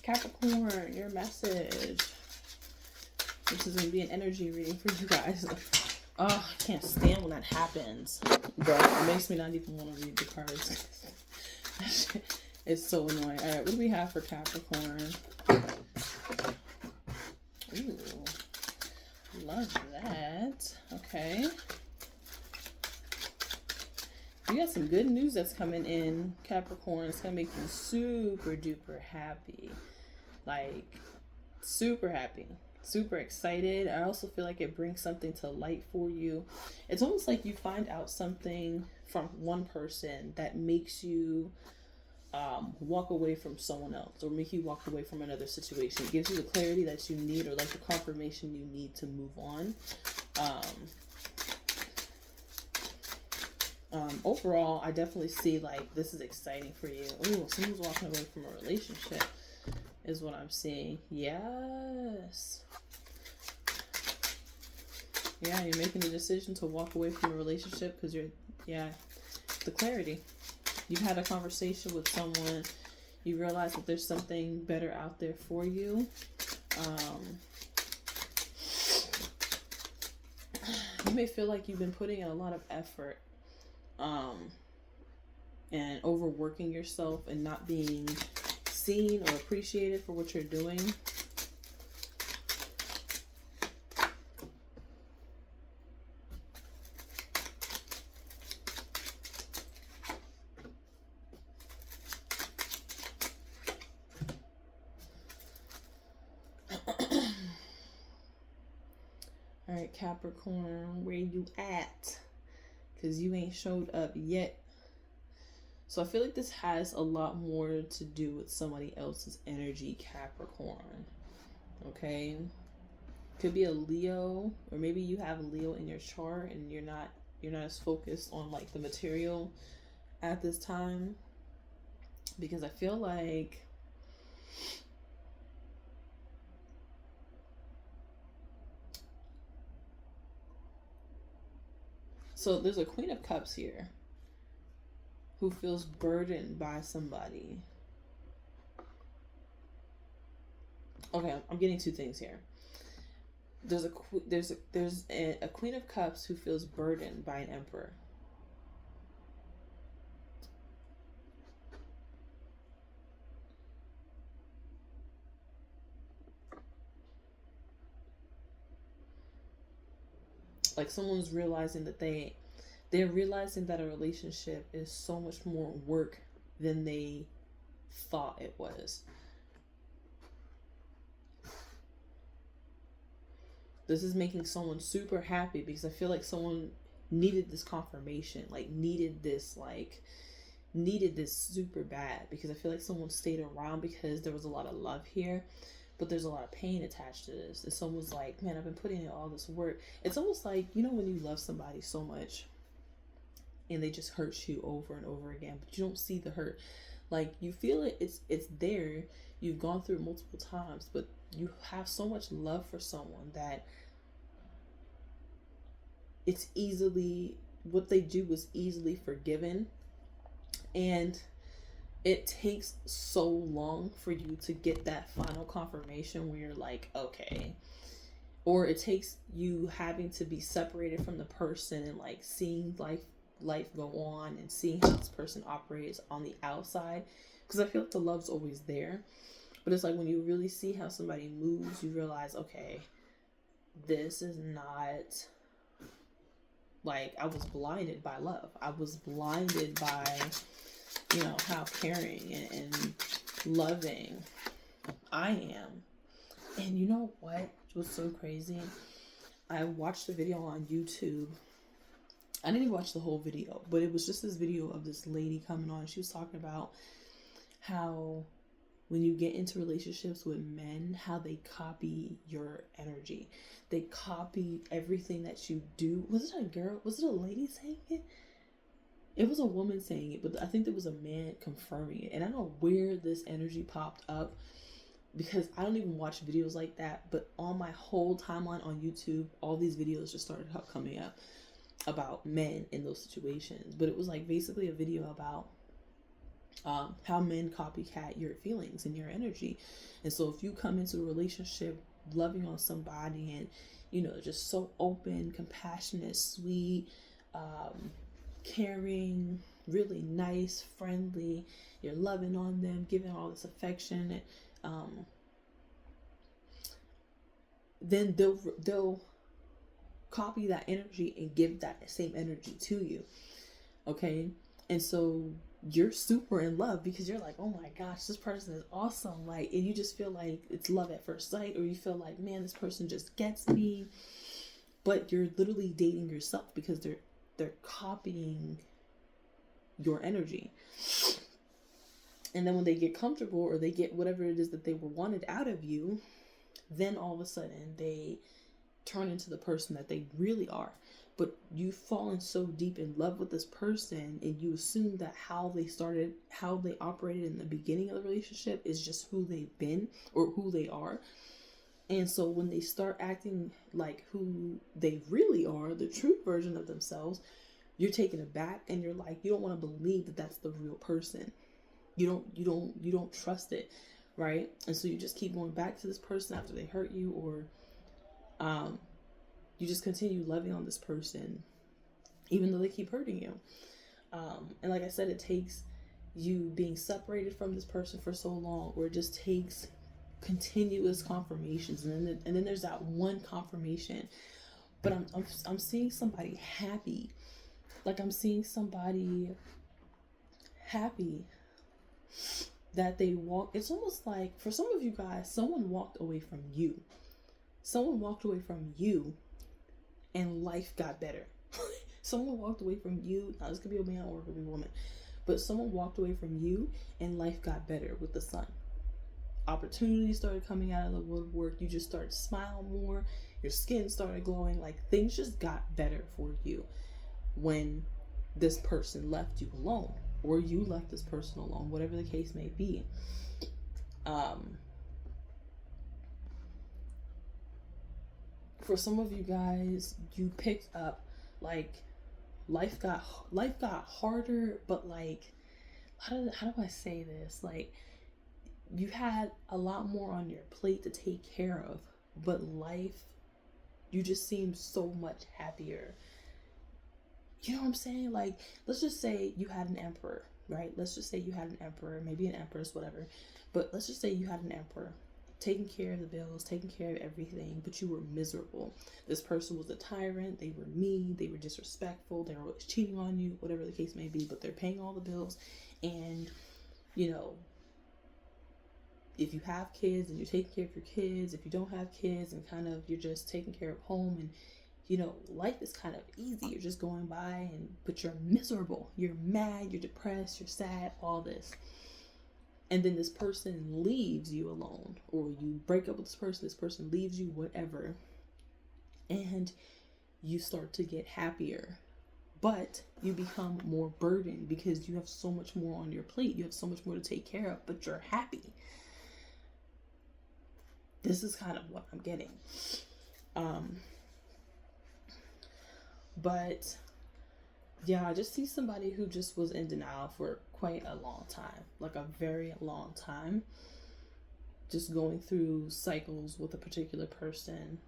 Capricorn, your message. This is going to be an energy reading for you guys. Oh, I can't stand when that happens. Bro, it makes me not even want to read the cards. It's so annoying. Alright, what do we have for Capricorn? Ooh. Love that. Okay. You got some good news that's coming in, Capricorn. It's going to make you super duper happy. Like, super happy. Super excited. I also feel like it brings something to light for you. It's almost like you find out something from one person that makes you walk away from someone else, or make you walk away from another situation. It gives you the clarity that you need, or like the confirmation you need to move on. Overall, I definitely see like this is exciting for you. Ooh, someone's walking away from a relationship is what I'm seeing. Yes. Yeah, you're making the decision to walk away from a relationship because the clarity. You've had a conversation with someone. You realize that there's something better out there for you. You may feel like you've been putting in a lot of effort and overworking yourself and not being seen or appreciated for what you're doing. All right, Capricorn, where you at? Because you ain't showed up yet. So I feel like this has a lot more to do with somebody else's energy, Capricorn. Okay? Could be a Leo, or maybe you have a Leo in your chart and you're not as focused on like the material at this time. Because I feel like so there's a Queen of Cups here who feels burdened by somebody. Okay, I'm getting two things here. There's a Queen of Cups who feels burdened by an Emperor. Like someone's realizing that they're realizing that a relationship is so much more work than they thought it was. This is making someone super happy because I feel like someone needed this confirmation, needed this super bad, because I feel like someone stayed around because there was a lot of love here, but there's a lot of pain attached to this. And someone's like, man, I've been putting in all this work. It's almost like, you know, when you love somebody so much and they just hurt you over and over again, but you don't see the hurt. Like, you feel it, it's there. You've gone through it multiple times, but you have so much love for someone that it's easily, what they do is easily forgiven. And it takes so long for you to get that final confirmation where you're like, okay. Or it takes you having to be separated from the person and like seeing life go on and seeing how this person operates on the outside. Because I feel like the love's always there. But it's like when you really see how somebody moves, you realize, okay, this is not, like, I was blinded by love. I was blinded by, you know, how caring and loving I am. And you know what was so crazy? I watched a video on YouTube. I didn't even watch the whole video, but it was just this video of this lady coming on. She was talking about how when you get into relationships with men, how they copy your energy. They copy everything that you do. Was it a girl? Was it a lady saying it? It was a woman saying it, but I think there was a man confirming it. And I don't know where this energy popped up, because I don't even watch videos like that. But on my whole timeline on YouTube, all these videos just started coming up about men in those situations. But it was like basically a video about how men copycat your feelings and your energy. And so if you come into a relationship loving on somebody and, you know, just so open, compassionate, sweet, caring, really nice, friendly, you're loving on them, giving all this affection, then they'll copy that energy and give that same energy to you. Okay? And so you're super in love because you're like, oh my gosh, this person is awesome. Like, and you just feel like it's love at first sight, or you feel like, man, this person just gets me. But you're literally dating yourself because they're copying your energy. And then when they get comfortable or they get whatever it is that they were wanted out of you, then all of a sudden they turn into the person that they really are. But you've fallen so deep in love with this person, and you assume that how they operated in the beginning of the relationship is just who they've been or who they are. And so when they start acting like who they really are, the true version of themselves, you're taken aback, and you're like, you don't want to believe that that's the real person. You don't trust it, right? And so you just keep going back to this person after they hurt you, or you just continue loving on this person even though they keep hurting you. And like I said, it takes you being separated from this person for so long, or it just takes continuous confirmations, and then there's that one confirmation. But I'm seeing somebody happy. Like, I'm seeing somebody happy that they walk. It's almost like, for some of you guys, someone walked away from you. Someone walked away from you and life got better. Someone walked away from you. Now, this could be a man or it could be a woman. But someone walked away from you and life got better with the sun. Opportunities started coming out of the woodwork. You just started smiling more. Your skin started glowing. Like, things just got better for you when this person left you alone, or you left this person alone, whatever the case may be. For some of you guys, you picked up, like, life got harder, but like, how do I say this? Like, you had a lot more on your plate to take care of, but life, you just seemed so much happier. You know what I'm saying? Like, let's just say you had an emperor, right? Let's just say you had an emperor, maybe an empress, whatever. But let's just say you had an emperor taking care of the bills, taking care of everything, but you were miserable. This person was a tyrant. They were mean. They were disrespectful. They were always cheating on you, whatever the case may be, but they're paying all the bills. And, you know, if you have kids and you're taking care of your kids, if you don't have kids and kind of you're just taking care of home, and you know, life is kind of easy. You're just going by, but you're miserable. You're mad, you're depressed, you're sad, all this. And then this person leaves you alone, or you break up with this person leaves you, whatever. And you start to get happier. But you become more burdened because you have so much more on your plate. You have so much more to take care of, but you're happy. This is kind of what I'm getting. But yeah, I just see somebody who just was in denial for quite a long time, like a very long time, just going through cycles with a particular person,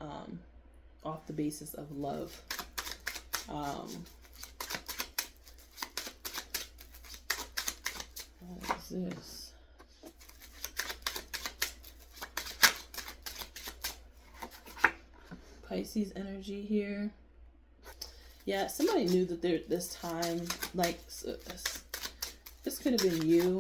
off the basis of love. What is this? Pisces energy here. Yeah, somebody knew that this time, like, this could have been you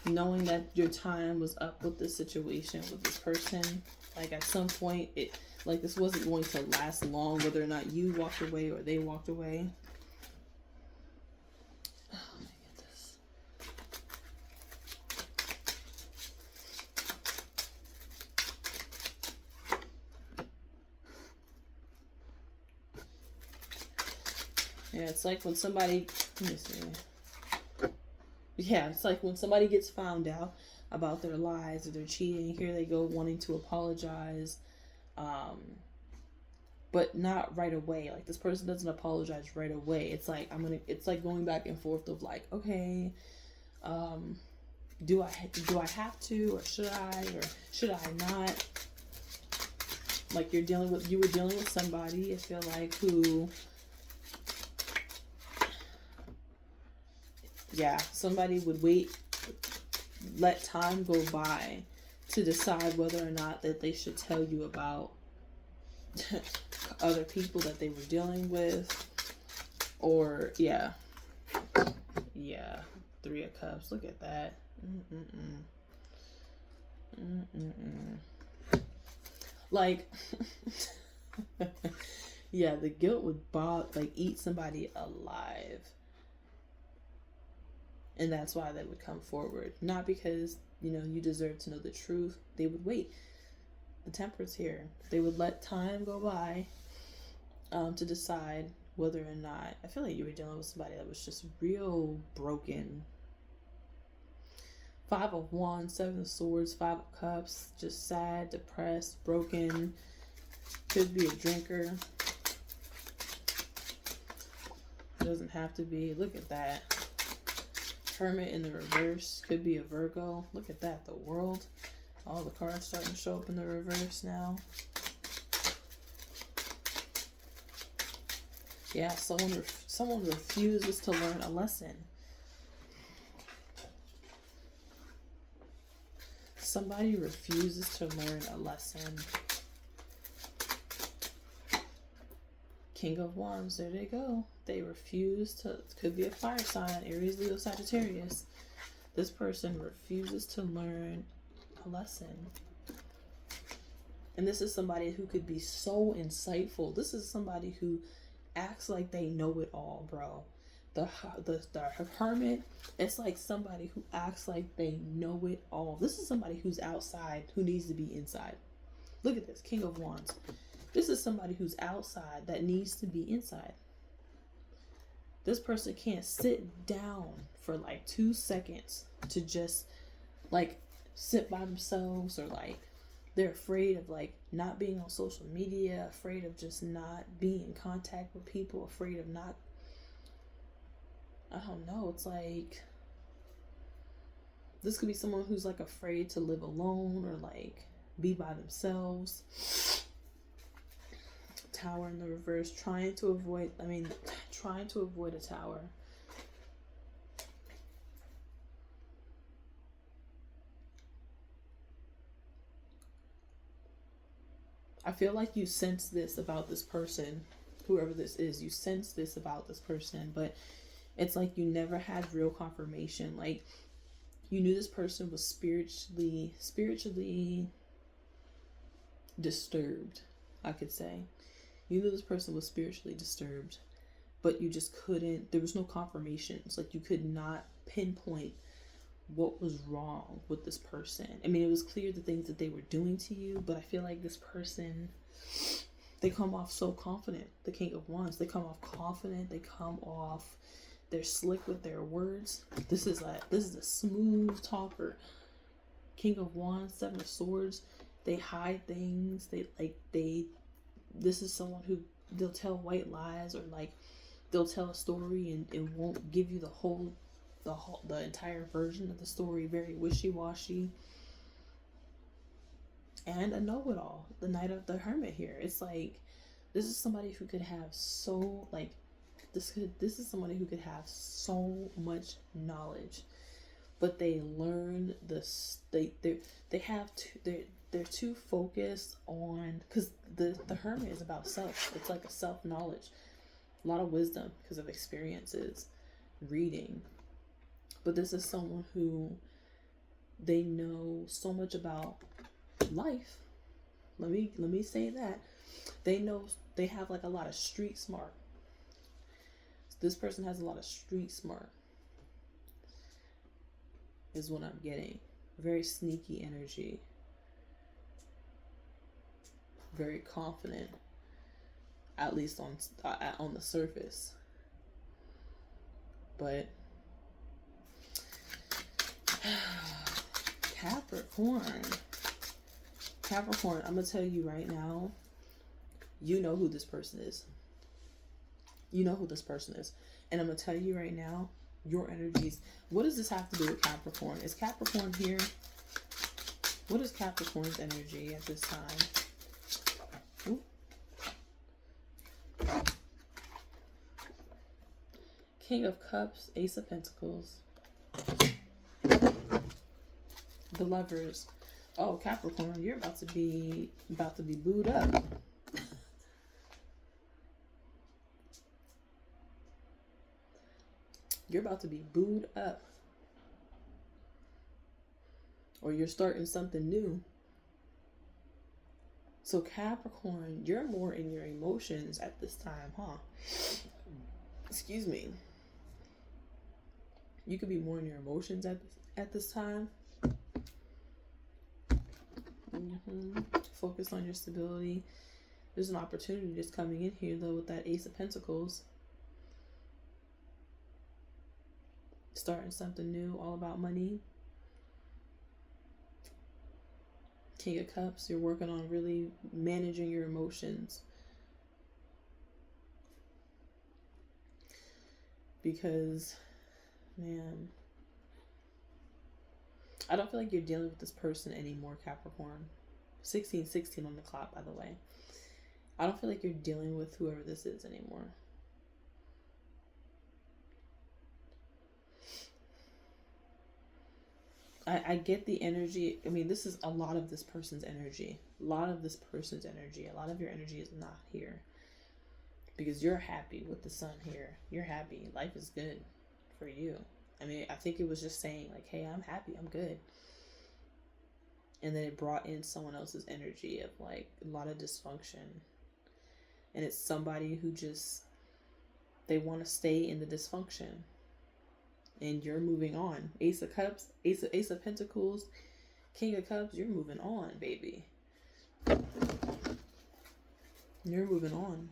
knowing that your time was up with this situation with this person. Like, at some point, this wasn't going to last long, whether or not you walked away or they walked away. Oh my goodness. Yeah, it's like when somebody, let me see. Yeah, it's like when somebody gets found out about their lies or they're cheating, here they go wanting to apologize, but not right away. Like, this person doesn't apologize right away. It's like, it's like going back and forth of like, okay, do I have to, or should I not? Like, you were dealing with somebody, I feel like, who, yeah, somebody would let time go by to decide whether or not that they should tell you about other people that they were dealing with. Or, yeah, 3 of Cups, look at that. Like, yeah, the guilt would eat somebody alive. And that's why they would come forward. Not because, you deserve to know the truth. They would wait. The Temperance here. They would let time go by to decide whether or not. I feel like you were dealing with somebody that was just real broken. 5 of Wands, 7 of Swords, 5 of Cups. Just sad, depressed, broken. Could be a drinker. Doesn't have to be. Look at that. Hermit in the reverse. Could be a Virgo. Look at that. The World. All the cards starting to show up in the reverse now. Yeah, someone refuses to learn a lesson. Somebody refuses to learn a lesson. King of Wands, there they go. They refuse to, could be a fire sign, Aries, Leo, Sagittarius. This person refuses to learn a lesson. And this is somebody who could be so insightful. This is somebody who acts like they know it all, bro. The Hermit, it's like somebody who acts like they know it all. This is somebody who's outside, who needs to be inside. Look at this, King of Wands. This is somebody who's outside that needs to be inside. This person can't sit down for like 2 seconds to just like sit by themselves, or like they're afraid of like not being on social media, afraid of just not being in contact with people, afraid of not, I don't know, it's like this could be someone who's like afraid to live alone or like be by themselves. Tower in the reverse, trying to avoid a tower. I feel like you sense this about this person, whoever this is, you sense this about this person, but it's like you never had real confirmation. Like, you knew this person was spiritually disturbed, I could say. You knew this person was spiritually disturbed, but you just couldn't, there was no confirmations. Like, you could not pinpoint what was wrong with this person. I mean, it was clear the things that they were doing to you, but I feel like this person, they come off so confident. The King of Wands, they come off confident. They come off, they're slick with their words. This is a smooth talker. King of Wands, 7 of Swords, they hide things. This is someone who, they'll tell white lies, or like they'll tell a story and it won't give you the entire version of the story. Very wishy-washy. And a know-it-all. The Knight of the Hermit here. It's like, this is somebody who could have this is somebody who could have so much knowledge, but they learn this. They're too focused on, because the Hermit is about self. It's like a self-knowledge, a lot of wisdom because of experiences, reading. But this is someone who, they know so much about life. Let me say that. They have like a lot of street smart. This person has a lot of street smart, is what I'm getting. Very sneaky energy. Very confident, at least on the surface. But Capricorn, I'm gonna tell you right now, You know who this person is. You know who this person is. And I'm going to tell you right now, your energies. What does this have to do with Capricorn? Is Capricorn here? What is Capricorn's energy at this time? Ooh. King of Cups, Ace of Pentacles. The Lovers. Oh, Capricorn, you're about to be booed up. You're about to be booed up. Or you're starting something new. So Capricorn, you're more in your emotions at this time, huh? Excuse me. You could be more in your emotions at this time. Focus on your stability. There's an opportunity just coming in here, though, with that Ace of Pentacles. Starting something new, all about money. King of Cups, you're working on really managing your emotions. Because, man, I don't feel like you're dealing with this person anymore, Capricorn. 1616 on the clock, by the way. I don't feel like you're dealing with whoever this is anymore. I get the energy. I mean, this is a lot of this person's energy. A lot of this person's energy. A lot of your energy is not here. Because you're happy with the sun here. You're happy. Life is good for you. I mean, I think it was just saying like, hey, I'm happy. I'm good. And then it brought in someone else's energy of like a lot of dysfunction. And it's somebody who just, they want to stay in the dysfunction. And you're moving on. Ace of Cups, Ace of Pentacles, King of Cups, you're moving on, baby. You're moving on.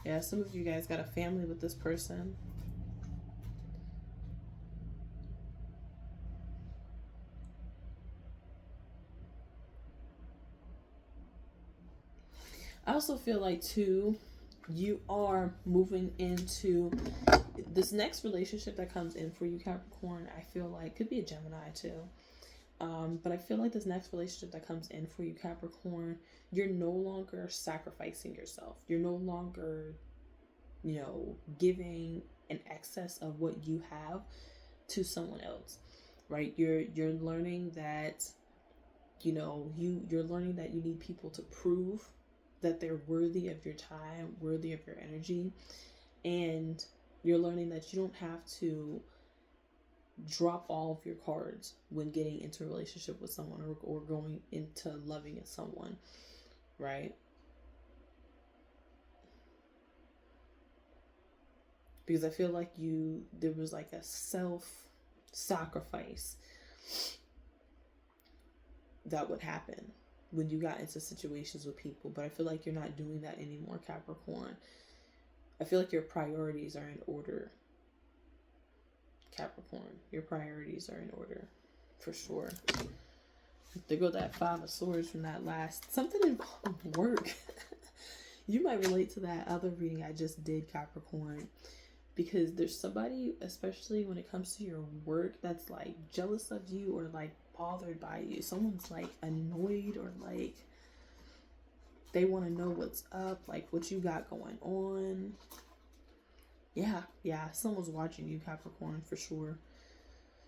Yeah, some of you guys got a family with this person. I also feel like, too, you are moving into this next relationship that comes in for you, Capricorn. I feel like could be a Gemini too, but I feel like this next relationship that comes in for you, Capricorn, you're no longer sacrificing yourself. You're no longer, giving an excess of what you have to someone else, right? You're learning that, you're learning that you need people to prove that they're worthy of your time, worthy of your energy. And you're learning that you don't have to drop all of your cards when getting into a relationship with someone or going into loving someone, right? Because I feel like there was like a self-sacrifice that would happen when you got into situations with people. But I feel like you're not doing that anymore, Capricorn. I feel like your priorities are in order, Capricorn. Your priorities are in order, for sure. There go that Five of Swords from that last. Something involved work. You might relate to that other reading I just did, Capricorn. Because there's somebody, especially when it comes to your work, that's like jealous of you or like bothered by you. Someone's like annoyed or like they want to know what's up, like what you got going on. Yeah, someone's watching you, Capricorn, for sure.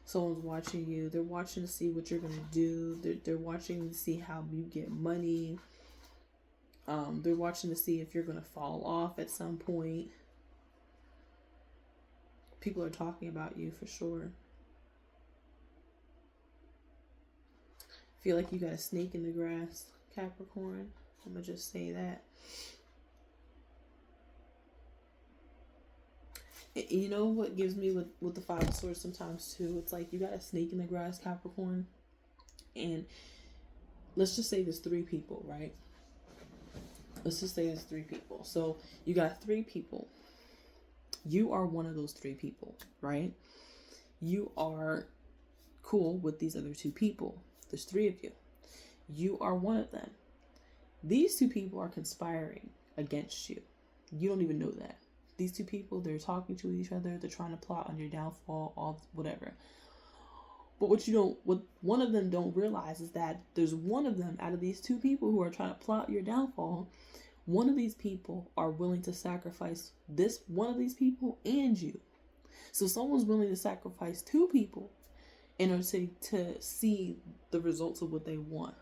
Someone's watching you. They're watching to see what you're gonna do. They're watching to see how you get money. They're watching to see if you're gonna fall off at some point. People are talking about you for sure. Feel like you got a snake in the grass, Capricorn. I'm gonna just say that. You know what gives me with the Five of Swords sometimes too? It's like you got a snake in the grass, Capricorn. And let's just say there's 3 people, right? Let's just say there's 3 people. So you got 3 people. You are one of those 3 people, right? You are cool with these other 2 people. There's 3 of you. You are one of them. These 2 people are conspiring against you. You don't even know that. These 2 people, they're talking to each other. They're trying to plot on your downfall, all whatever. But what one of them don't realize is that there's one of them out of these 2 people who are trying to plot your downfall. One of these people are willing to sacrifice one of these people and you. So someone's willing to sacrifice 2 people in order to see the results of what they want.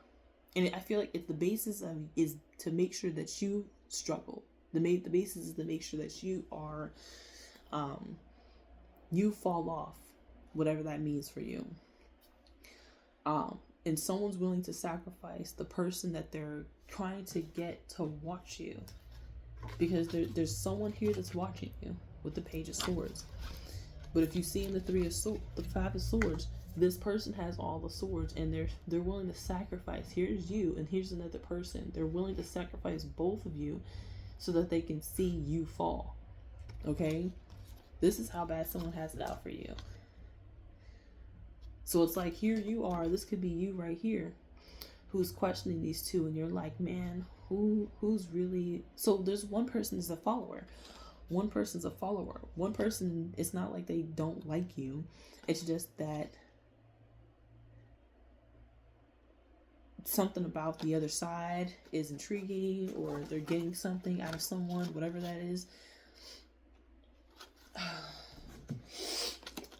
And I feel like the basis is to make sure that you struggle. The basis is to make sure that you are, you fall off, whatever that means for you. And someone's willing to sacrifice the person that they're trying to get to watch you, because there's someone here that's watching you with the Page of Swords. But if you see in the 5 of Swords, this person has all the swords, and they're willing to sacrifice. Here's you, and here's another person. They're willing to sacrifice both of you so that they can see you fall. Okay? This is how bad someone has it out for you. So it's like, here you are. This could be you right here, who's questioning these 2, and you're like, man, who's really? So there's one person is a follower. One person's a follower. One person, it's not like they don't like you. It's just that something about the other side is intriguing, or they're getting something out of someone, whatever that is.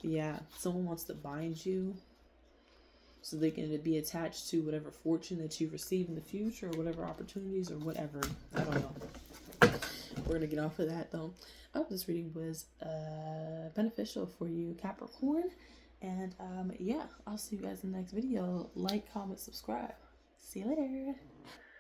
Yeah, someone wants to bind you so they can be attached to whatever fortune that you receive in the future, or whatever opportunities, or whatever. I don't know. We're going to get off of that, though. I hope this reading was beneficial for you, Capricorn. And yeah, I'll see you guys in the next video. Like, comment, subscribe. See you later.